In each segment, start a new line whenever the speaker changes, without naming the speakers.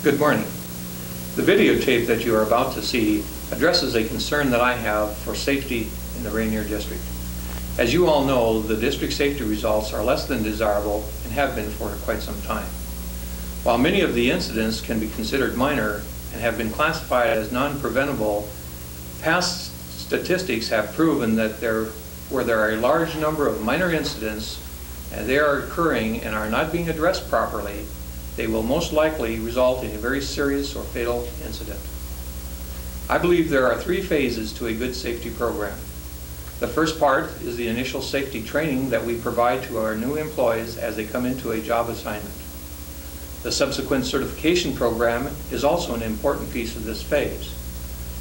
Good morning. The videotape that you are about to see addresses a concern that I have for safety in the Rainier District. As you all know, the district safety results are less than desirable and have been for quite some time. While many of the incidents can be considered minor and have been classified as non-preventable, past statistics have proven that where there are a large number of minor incidents and they are occurring and are not being addressed properly, they will most likely result in a very serious or fatal incident. I believe there are three phases to a good safety program. The first part is the initial safety training that we provide to our new employees as they come into a job assignment. The subsequent certification program is also an important piece of this phase.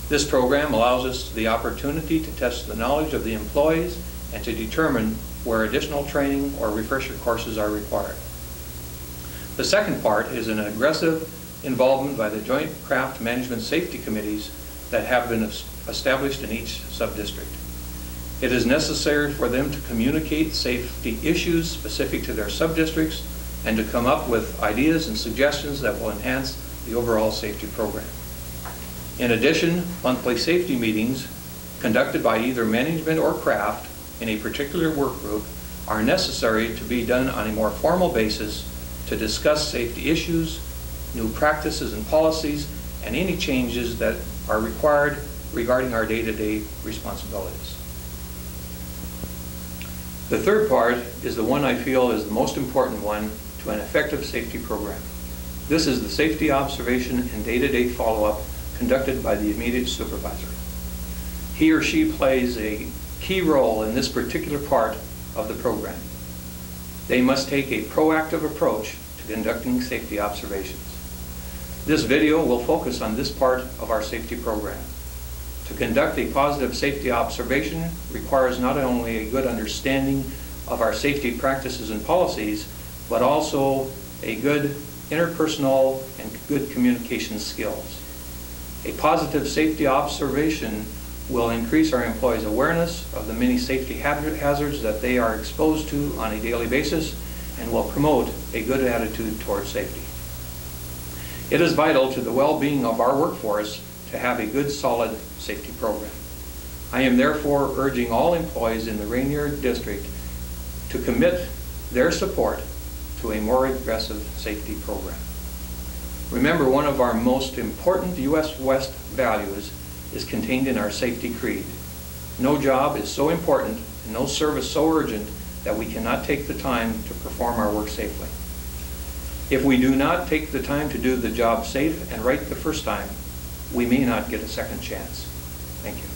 This program allows us the opportunity to test the knowledge of the employees and to determine where additional training or refresher courses are required. The second part is an aggressive involvement by the Joint Craft Management Safety Committees that have been established in each sub-district. It is necessary for them to communicate safety issues specific to their sub-districts and to come up with ideas and suggestions that will enhance the overall safety program. In addition, monthly safety meetings conducted by either management or craft in a particular work group are necessary to be done on a more formal basis to discuss safety issues, new practices and policies, and any changes that are required regarding our day-to-day responsibilities. The third part is the one I feel is the most important one to an effective safety program. This is the safety observation and day-to-day follow-up conducted by the immediate supervisor. He or she plays a key role in this particular part of the program. They must take a proactive approach to conducting safety observations. This video will focus on this part of our safety program. To conduct a positive safety observation requires not only a good understanding of our safety practices and policies, but also a good interpersonal and good communication skills. A positive safety observation will increase our employees' awareness of the many safety hazards that they are exposed to on a daily basis and will promote a good attitude towards safety. It is vital to the well-being of our workforce to have a good, solid safety program. I am therefore urging all employees in the Rainier District to commit their support to a more aggressive safety program. Remember, one of our most important U.S. West values is contained in our safety creed. No job is so important and no service so urgent that we cannot take the time to perform our work safely. If we do not take the time to do the job safe and right the first time, we may not get a second chance. Thank you.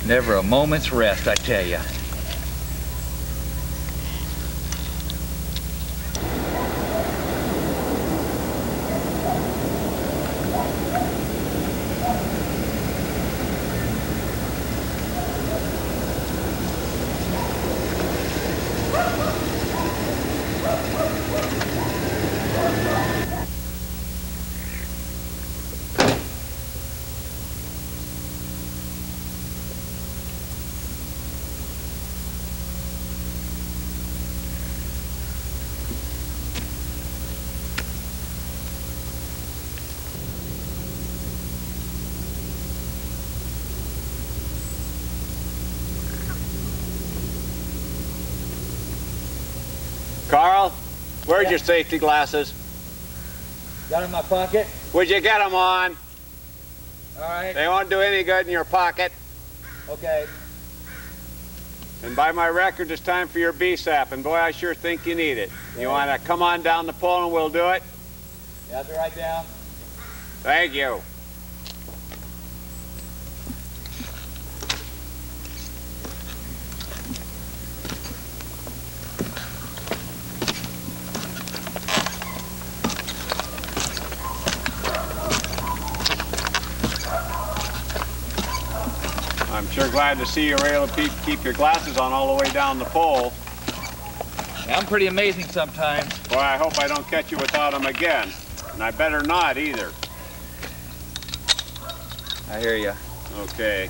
Never a moment's rest, I tell you.
Where's your safety glasses?
Got it in my pocket?
Would you get them on?
All right.
They won't do any good in your pocket.
Okay.
And by my records, it's time for your BSAP, and boy, I sure think you need it. You want to come on down the pole and we'll do it?
Yeah, I'll be right down.
Thank you. I'm sure glad to see you were able to keep your glasses on all the way down the pole.
Yeah, I'm pretty amazing sometimes.
Boy, I hope I don't catch you without them again. And I better not either.
I hear you.
Okay.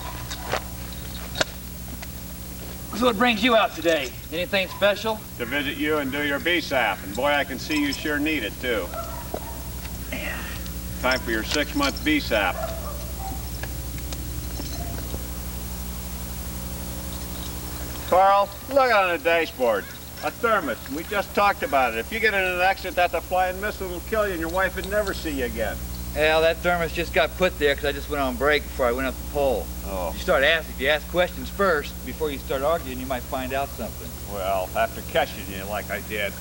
So what brings you out today? Anything special?
To visit you and do your BSAP. And boy, I can see you sure need it too. Time for your 6-month BSAP. Carl, look on the dashboard. A thermos. We just talked about it. If you get in an accident, that's a flying missile will kill you and your wife would never see you again.
Well, that thermos just got put there because I just went on break before I went up the pole.
Oh.
If you ask questions first before you start arguing, you might find out something.
Well, after catching you like I did.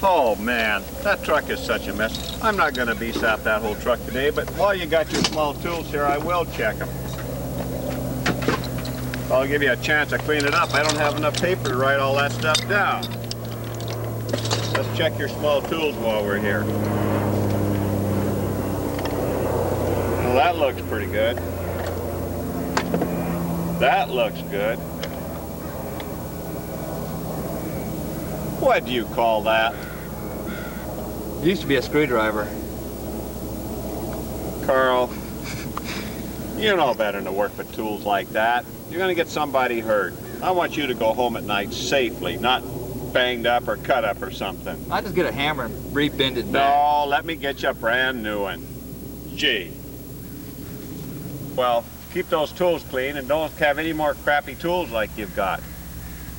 Oh, man, that truck is such a mess. I'm not going to BSAP that whole truck today, but while you got your small tools here, I will check them. I'll give you a chance to clean it up. I don't have enough paper to write all that stuff down. Let's check your small tools while we're here. Well, that looks pretty good. That looks good. What do you call that?
It used to be a screwdriver.
Carl, you know better than to work with tools like that. You're going to get somebody hurt. I want you to go home at night safely, not banged up or cut up or something.
I just get a hammer and re-bend it back.
No, let me get you a brand new one. Gee. Well, keep those tools clean and don't have any more crappy tools like you've got.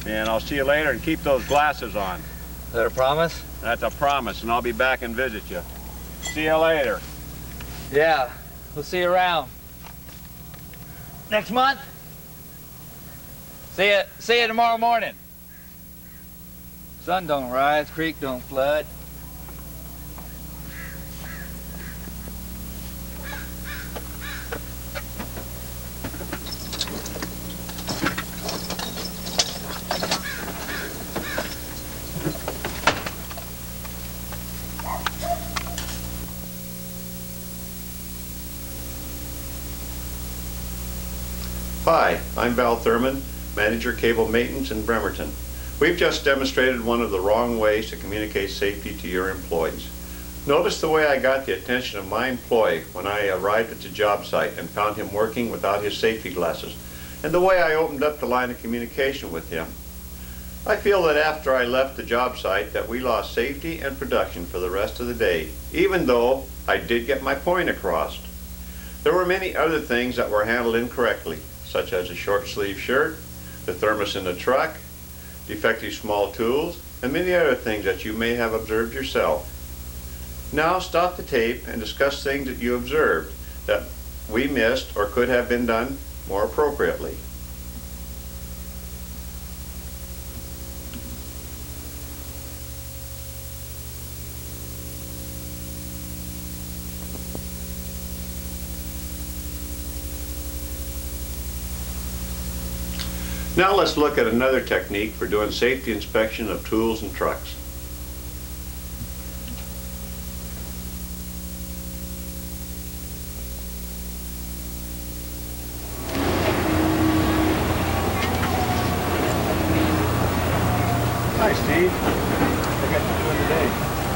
And I'll see you later and keep those glasses on.
Is that a promise?
That's a promise, and I'll be back and visit you. See you later.
Yeah, we'll see you around. Next month? See you tomorrow morning. Sun don't rise, creek don't flood.
Hi, I'm Val Thurman, Manager Cable Maintenance in Bremerton. We've just demonstrated one of the wrong ways to communicate safety to your employees. Notice the way I got the attention of my employee when I arrived at the job site and found him working without his safety glasses, and the way I opened up the line of communication with him. I feel that after I left the job site that we lost safety and production for the rest of the day, even though I did get my point across. There were many other things that were handled incorrectly, such as a short sleeve shirt, the thermos in the truck, defective small tools, and many other things that you may have observed yourself. Now stop the tape and discuss things that you observed that we missed or could have been done more appropriately. Now let's look at another technique for doing safety inspection of tools and trucks.
Hi, Steve. What got you doing today?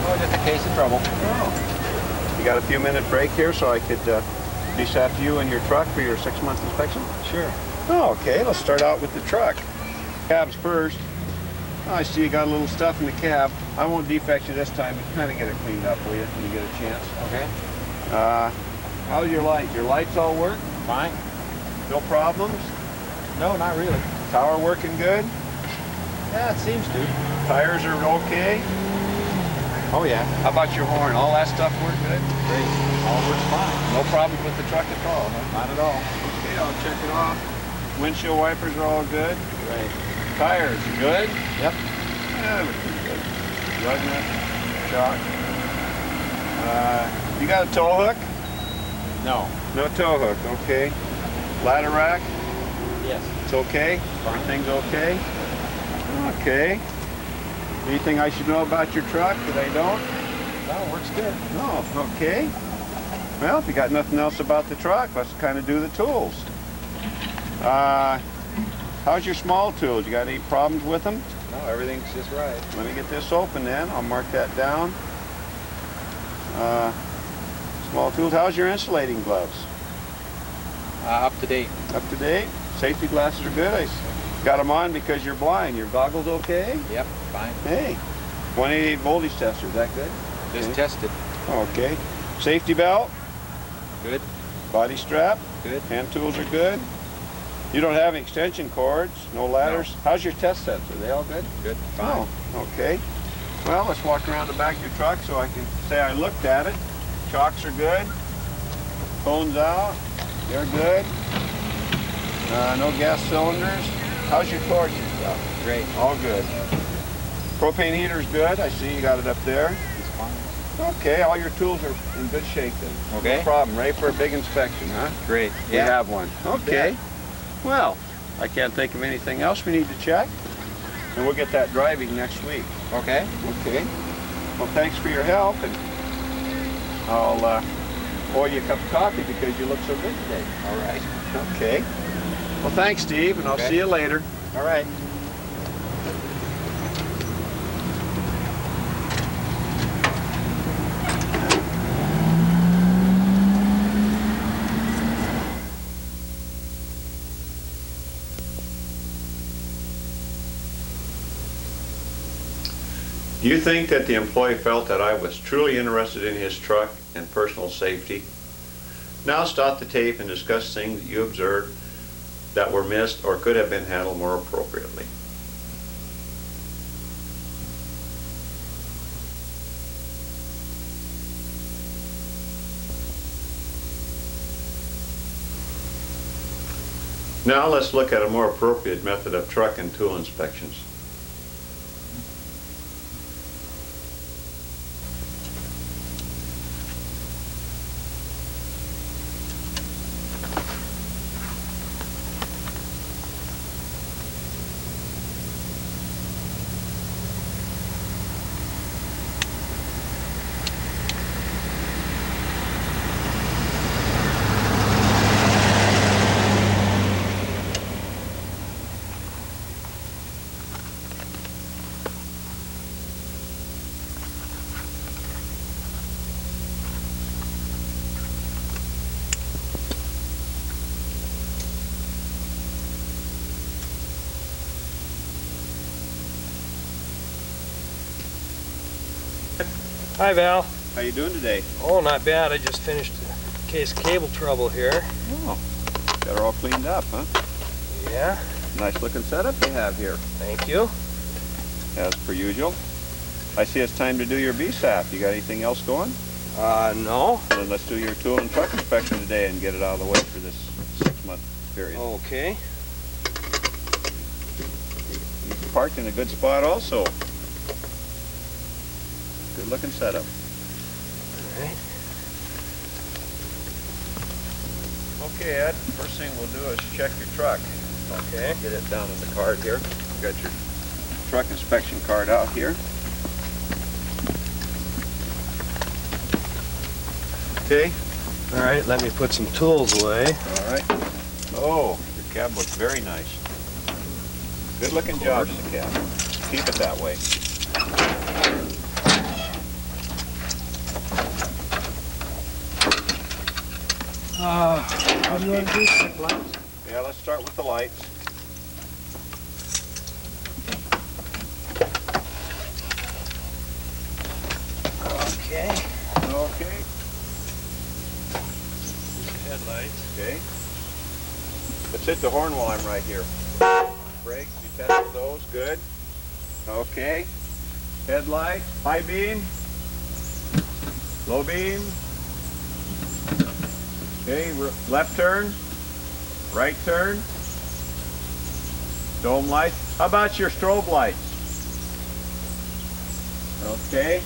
Oh, just a case of trouble.
Oh. You got a few minute break here so I could BSAP you and your truck for your 6-month inspection?
Sure.
Oh, okay, let's start out with the truck. Cabs first. Oh, I see you got a little stuff in the cab. I won't defect you this time, but kind of get it cleaned up for you when you get a chance.
Okay.
How's your light? Your lights all work?
Fine.
No problems?
No, not really.
Tower working good?
Yeah, it seems to.
Tires are okay?
Oh, yeah.
How about your horn? All that stuff work good?
Great. All works fine.
No problem with the truck at all, huh?
Not at all.
Okay, I'll check it off. Windshield wipers are all good.
Right.
Tires good.
Yep.
Yeah, they're pretty good. Lug nut, shock. You got a tow hook?
No.
No tow hook, okay. Ladder rack?
Yes.
It's okay? Everything's okay? Okay. Anything I should know about your truck that I don't?
No, works good.
No, okay. Well, if you got nothing else about the truck, let's kind of do the tools. How's your small tools? You got any problems with them?
No, everything's just right.
Let me get this open then. I'll mark that down. Small tools. How's your insulating gloves?
Up to date.
Up to date? Safety glasses are good. I got them on because you're blind. Your goggles okay?
Yep, fine.
Hey, 188 voltage tester. Is that good?
Just
Okay.
tested.
Okay. Safety belt?
Good.
Body strap?
Good.
Hand tools are good. You don't have any extension cords, no ladders. How's your test sets? Are they all good?
Good.
Oh, okay. Well, let's walk around the back of your truck so I can say I looked at it. Chocks are good. Cones out. They're good. No gas cylinders. How's your torch and stuff?
Great.
All good. Propane heater's good. I see you got it up there.
It's fine.
Okay, all your tools are in good shape then.
Okay.
No problem. Ready for a big inspection, huh?
Great.
We have one. Okay. Well, I can't think of anything else we need to check. And we'll get that driving next week.
Okay.
Okay. Well, thanks for your help, and I'll pour you a cup of coffee because you look so good today.
All right.
Okay. Well, thanks, Steve, and I'll
Okay.
see you later.
All right. Do you think that the employee felt that I was truly interested in his truck and personal safety? Now stop the tape and discuss things that you observed that were missed or could have been handled more appropriately. Now let's look at a more appropriate method of truck and tool inspections.
Hi, Val.
How you doing today?
Oh, not bad. I just finished a case of cable trouble here.
Oh, got her all cleaned up, huh?
Yeah,
Nice looking setup you have here,
thank you.
as per usual. I see it's time to do your BSAP. You got anything else going?
No.
Then let's do your tool and truck inspection today and get it out of the way for this 6-month period.
Okay.
You're parked in a good spot also. Good looking setup.
All right.
Okay, Ed, first thing we'll do is check your truck.
Okay.
Get it down in the card here. Got your truck inspection card out here. Okay.
All right, let me put some tools away.
All right. Oh, your cab looks very nice. Good looking job in the cab. Keep it that way.
What do you want to do? Check lights?
Yeah, let's start with the lights.
Okay.
Okay.
Headlights.
Okay. Let's hit the horn while I'm right here. Brakes, you tested those, good. Okay. Headlight, high beam, low beam. Okay, left turn, right turn, dome light. How about your strobe lights? Okay,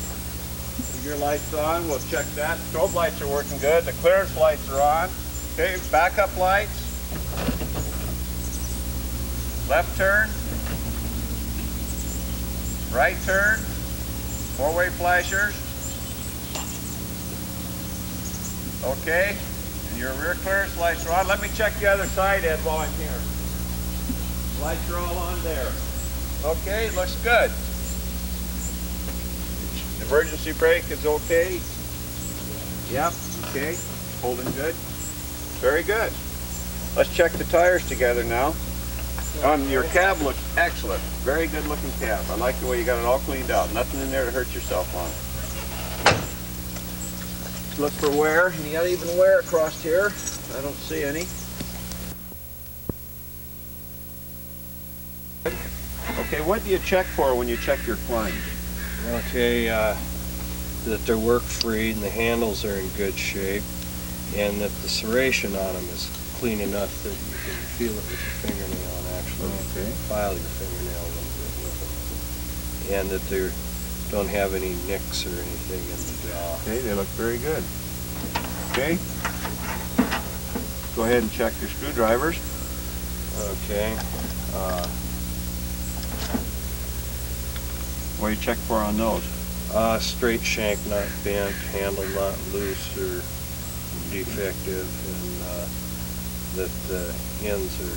keep your lights on, we'll check that. Strobe lights are working good, the clearance lights are on. Okay, backup lights. Left turn, right turn, four-way flashers. Okay, and your rear clearance lights are on. Let me check the other side, Ed, while I'm here. Lights are all on there. Okay, looks good. Emergency brake is okay. Yep, okay, holding good. Very good. Let's check the tires together now. Your cab looks excellent. Very good looking cab. I like the way you got it all cleaned out. Nothing in there to hurt yourself on. Look for wear. Any uneven wear across here? I don't see any. Okay, what do you check for when you check your flange?
Okay, that they're work-free and the handles are in good shape, and that the serration on them is clean enough that you can feel it with your fingernail and actually file your fingernail a little bit with it. And that they don't have any nicks or anything in the jaw.
Okay, they look very good. Okay. Go ahead and check your screwdrivers.
Okay.
What do you check for on those?
Straight shank not bent, handle not loose or defective, and that the ends are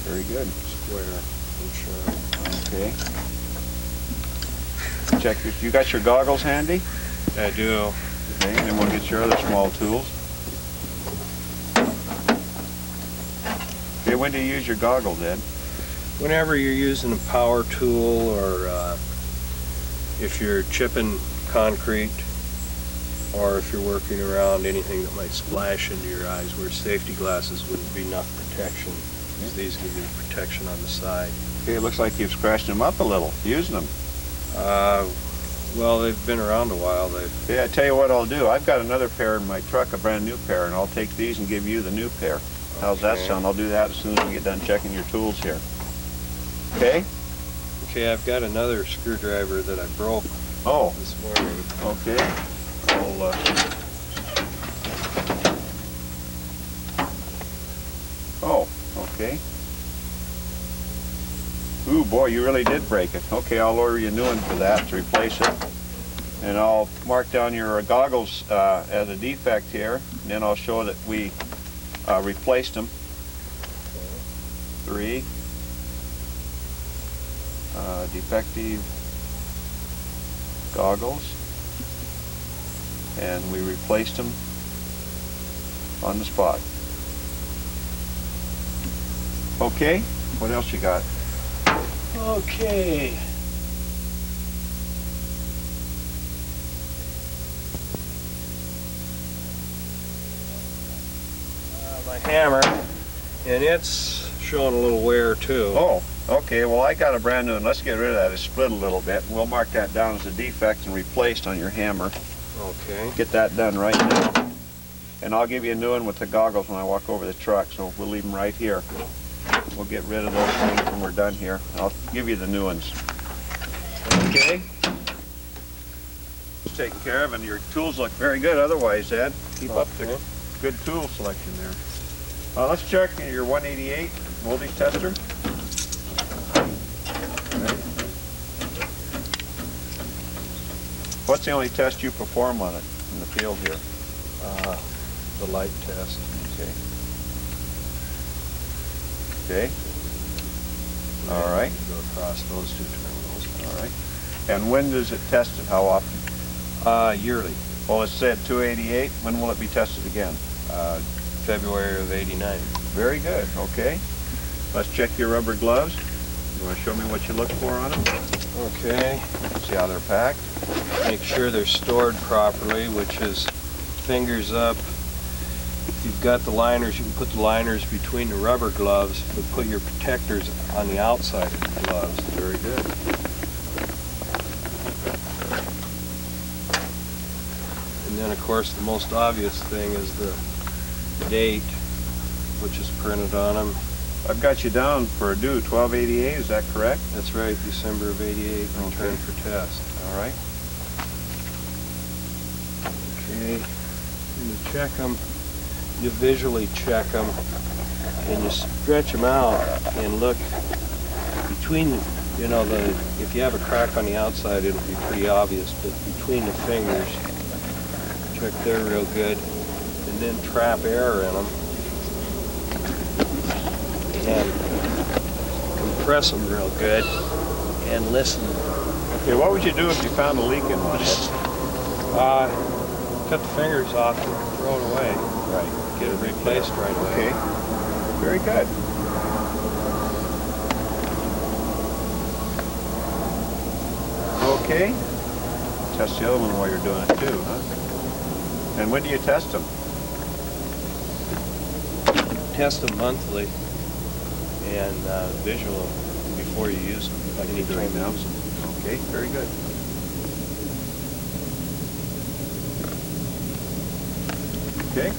Very good.
square and sharp.
Okay. Check if you got your goggles handy.
I do.
Okay, and then we'll get your other small tools. Okay, when do you use your goggles, Ed?
Whenever you're using a power tool or if you're chipping concrete or if you're working around anything that might splash into your eyes where safety glasses wouldn't be enough protection, because these give you protection on the side.
Okay, it looks like you've scratched them up a little, using them.
Well, they've been around a while.
Okay, I tell you what I'll do. I've got another pair in my truck, a brand new pair, and I'll take these and give you the new pair. How's that
Okay.
sound? I'll do that as soon as we get done checking your tools here. Okay?
Okay, I've got another screwdriver that I broke
Oh,
this morning.
okay. I'll, Oh, okay. Ooh, boy, you really did break it. Okay, I'll order you a new one for that to replace it. And I'll mark down your goggles as a defect here, and then I'll show that we replaced them. 3. Defective goggles. And we replaced them on the spot. Okay, what else you got?
Okay. My hammer, and it's showing a little wear too.
Oh, okay, well I got a brand new one. Let's get rid of that. It's split a little bit. We'll mark that down as a defect and replaced on your hammer.
Okay.
Get that done right now. And I'll give you a new one with the goggles when I walk over the truck, so we'll leave them right here. We'll get rid of those things when we're done here. I'll give you the new ones. Okay? It's taken care of, and your tools look very good otherwise, Ed. Keep up the good tool selection there. Let's check your 188 voltage tester. Okay. What's the only test you perform on it in the field here?
The light test.
Okay. Okay. All right.
Go across those two terminals.
All right. And when does it test it? How often?
Yearly.
Well, it said 288. When will it be tested again?
February of '89.
Very good. Okay. Let's check your rubber gloves. You want to show me what you look for on them?
Okay.
See how they're packed?
Make sure they're stored properly, which is fingers up. If you've got the liners, you can put the liners between the rubber gloves, but put your protectors on the outside of the gloves.
Very good.
And then, of course, the most obvious thing is the date, which is printed on them.
I've got you down for a due 12/88, is that correct?
That's right, December of '88, return
Okay.
for test.
All right.
Okay, and you check them, you visually check them, and you stretch them out and look between, you know, if you have a crack on the outside, it'll be pretty obvious, but between the fingers, check there real good, and then trap air in them, and compress them real good, and listen.
Okay, what would you do if you found a leak in one, Ed?
Cut the fingers off and throw it away.
Right.
Get it replaced right away.
Okay, very good. Okay, test the other one while you're doing it too, huh? And when do you test them?
Test them monthly and visual them before you use them. Like
Anytime now?
use them.
Okay, very good. Okay.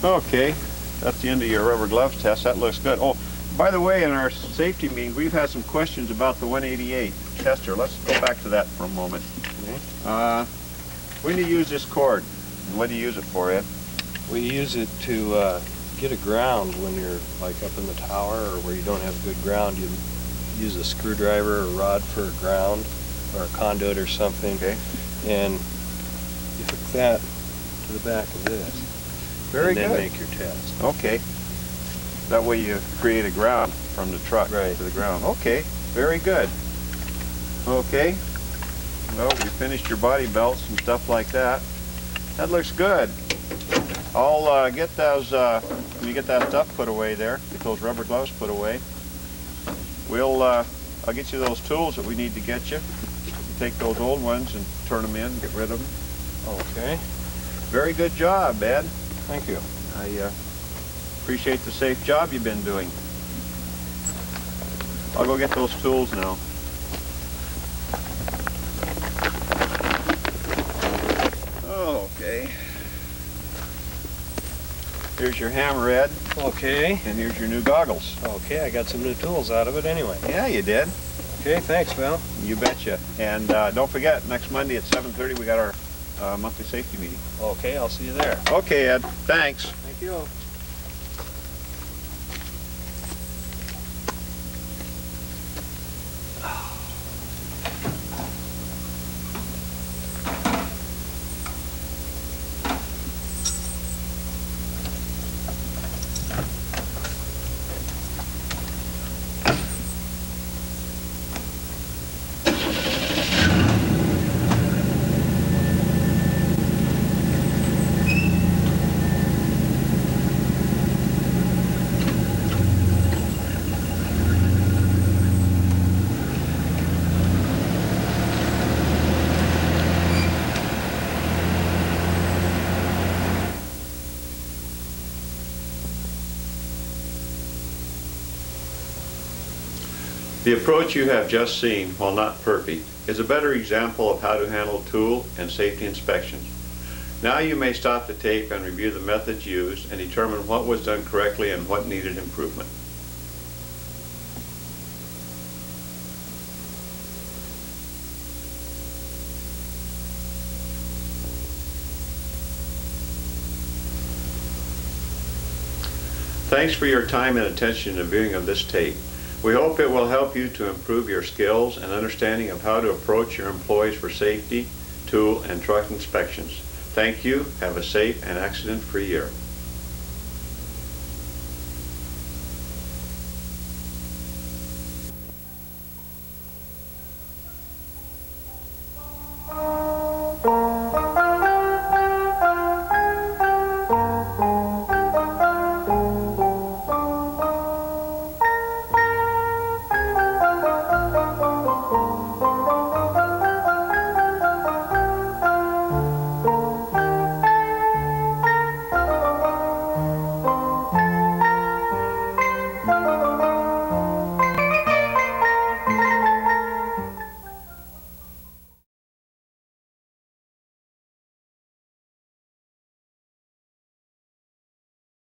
Okay, that's the end of your rubber gloves test. That looks good. Oh, by the way, in our safety meeting, we've had some questions about the 188 tester. Let's go back to that for a moment. When do you use this cord? And what do you use it for, Ed?
We use it to get a ground when you're like up in the tower or where you don't have good ground. You use a screwdriver or rod for a ground or a conduit or something.
Okay.
And you hook that to the back of this.
Very
and then
good.
make your test.
Okay. That way you create a ground from the truck
Right.
to the ground. Okay, very good. Okay. Well, we finished your body belts and stuff like that. That looks good. I'll get those, when you get that stuff put away there, get those rubber gloves put away, I'll get you those tools that we need to get you. Take those old ones and turn them in, get rid of them.
Okay.
Very good job, Ed.
Thank you.
I appreciate the safe job you've been doing. I'll go get those tools now. Okay. Here's your hammer, Ed,
Okay.
and here's your new goggles.
Okay, I got some new tools out of it anyway.
Yeah, you did.
Okay, thanks, Val.
You betcha. And don't forget, next Monday at 7:30 we got our monthly safety meeting.
Okay, I'll see you there.
Okay, Ed. Thanks.
Thank you.
The approach you have just seen, while not perfect, is a better example of how to handle tool and safety inspections. Now you may stop the tape and review the methods used and determine what was done correctly and what needed improvement. Thanks for your time and attention in viewing of this tape. We hope it will help you to improve your skills and understanding of how to approach your employees for safety, tool, and truck inspections. Thank you. Have a safe and accident-free year.